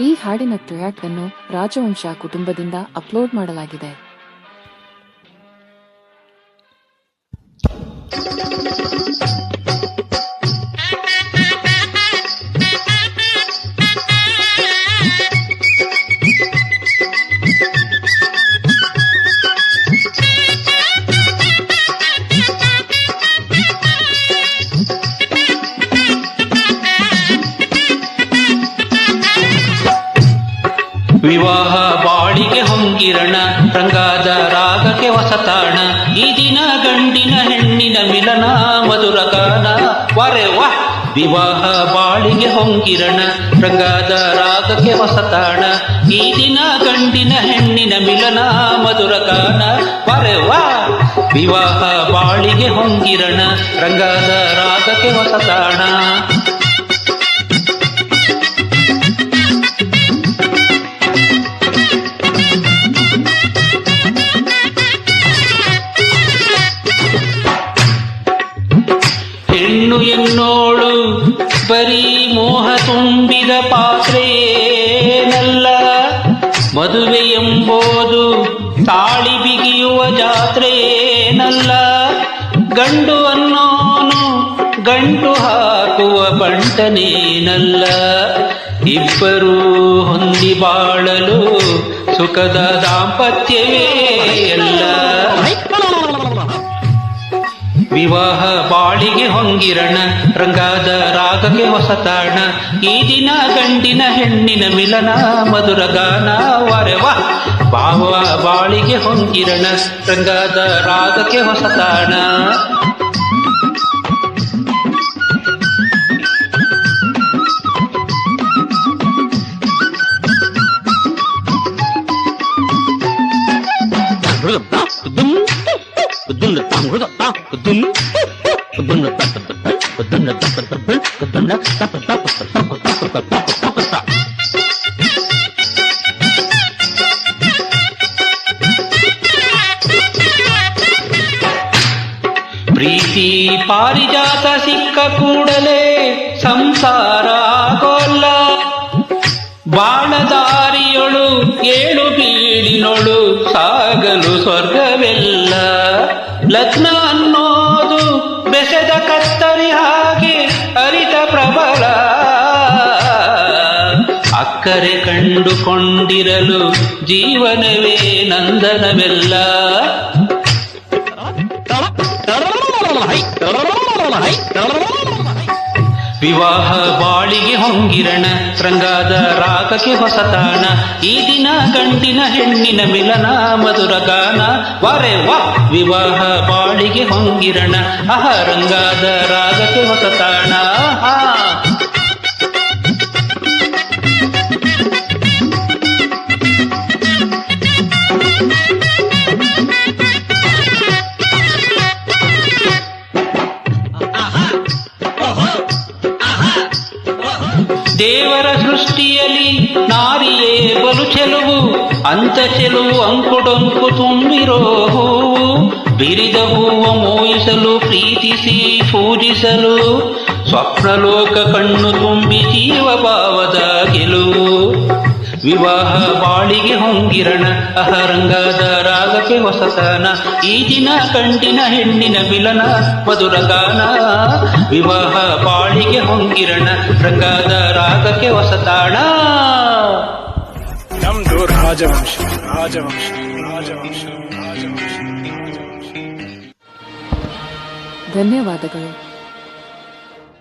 ಈ ಹಾಡಿನ ಟ್ರ್ಯಾಕ್ ಅನ್ನು ರಾಜವಂಶ ಕುಟುಂಬದಿಂದ ಅಪ್ಲೋಡ್ ಮಾಡಲಾಗಿದೆ. ವಿವಾಹ ಬಾಳಿಗೆ ಹೊಂಗಿರಣ, ರಂಗಾದ ರಾಗಕ್ಕೆ ಹೊಸತಾಣ, ಈ ದಿನ ಗಂಡಿನ ಹೆಣ್ಣಿನ ಮಿಲನ ಮಧುರ ಗಾನ ವರೆ ವಾ. ವಿವಾಹ ಬಾಳಿಗೆ ಹೊಂಗಿರಣ, ರಂಗಾದ ರಾಗಕ್ಕೆ ಹೊಸತಾಣ, ಈ ದಿನ ಗಂಡಿನ ಹೆಣ್ಣಿನ ಮಿಲನ ಮಧುರ ಗಾನ ವರೆ ವಾ. ವಿವಾಹ ಬಾಳಿಗೆ ಹೊಂಗಿರಣ, ರಂಗಾದ ರಾಗಕ್ಕೆ ಹೊಸತಾಣ. ಹೆಣ್ಣು ಎನ್ನೋಳು ಬರೀ ಮೋಹ ತುಂಬಿದ ಪಾತ್ರೇನಲ್ಲ, ಮದುವೆ ಎಂಬುದು ತಾಳಿ ಬಿಗಿಯುವ ಜಾತ್ರೇನಲ್ಲ, ಗಂಡು ಅನ್ನೋನು ಗಂಟು ಹಾಕುವ ಬಂಟನೇನಲ್ಲ, ಇಬ್ಬರೂ ಹೊಂದಿ ಬಾಳಲು ಸುಖದ ದಾಂಪತ್ಯವೇ ಎಲ್ಲ. ವಿವಾಹ ಬಾಳಿಗೆ ಹೊಂಗಿರಣ, ರಂಗಾದ ರಾಗಕ್ಕೆ ಹೊಸತಾಣ, ಈ ದಿನ ಗಂಡಿನ ಹೆಣ್ಣಿನ ಮಿಲನ ಮಧುರ ಗಾನ ವರೆವ. ಭಾವ ಬಾಳಿಗೆ ಹೊಂಗಿರಣ, ರಂಗಾದ ರಾಗಕ್ಕೆ ಹೊಸತಾಣ. ಪ್ರೀತಿ ಪಾರಿಜಾತ ಸಿಕ್ಕ ಕೂಡಲೇ ಸಂಸಾರ ಆಗೋಲ್ಲ, ಬಾಣದಾರಿಯೊಳು ಏಳು ಬೀಳಿನೊಳು ಸಾಗಲು ಸ್ವರ್ಗವೆಲ್ಲ. ಲಗ್ನ ಅನ್ನೋದು ಬೆಸೆದ ಕತ್ತರಿ ಹಾಗೆ ಅರಿತ ಪ್ರಬಲ, ಅಕ್ಕರೆ ಕಂಡುಕೊಂಡಿರಲು ಜೀವನವೇ ನಂದನವೆಲ್ಲ. ವಿವಾಹ ಬಾಳಿಗೆ ಹೊಂಗಿರಣ, ರಂಗಾದ ರಾಗಕ್ಕೆ ಹೊಸತಾಣ, ಈ ದಿನ ಗಂಡಿನ ಹೆಣ್ಣಿನ ಮಿಲನ ಮಧುರ ಗಾನ ವರೆ ವಾ. ವಿವಾಹ ಬಾಳಿಗೆ ಹೊಂಗಿರಣ, ಅಹ ರಂಗಾದ ರಾಗಕ್ಕೆ ಹೊಸತಾಣ. ದೇವರ ಸೃಷ್ಟಿಯಲ್ಲಿ ನಾರಿಯೇ ಬಲು ಚೆಲುವು, ಅಂತ ಚೆಲುವು ಅಂಕುಡೊಂಕು ತುಂಬಿರೋ ಹೂವು, ಬಿರಿದ ಹೂವ ಮೋಯಿಸಲು ಪ್ರೀತಿಸಿ ಪೂಜಿಸಲು, ಸ್ವಪ್ನಲೋಕ ಕಣ್ಣು ತುಂಬಿ ಜೀವ ಭಾವದ ಗೆಲುವು. ವಿವಾಹ ಬಾಳಿಗೆ ಹೊಂಗಿರಣ, ಅಹರಂಗದ ರಾಗಕ್ಕೆ ಹೊಸತನ, ಈ ದಿನ ಗಂಡಿನ ಹೆಣ್ಣಿನ ಮಿಲನ ಮಧುರ ಗಾನ. ವಿವಾಹ ಬಾಳಿಗೆ ಹೊಂಗಿರಣ, ರಂಗದ ರಾಗಕ್ಕೆ ಹೊಸತಾಣ. ನಮ್ದು ರಾಜವಂಶ ರಾಜವಂಶ ರಾಜವಂಶ ರಾಜವಂಶ. ಧನ್ಯವಾದಗಳು.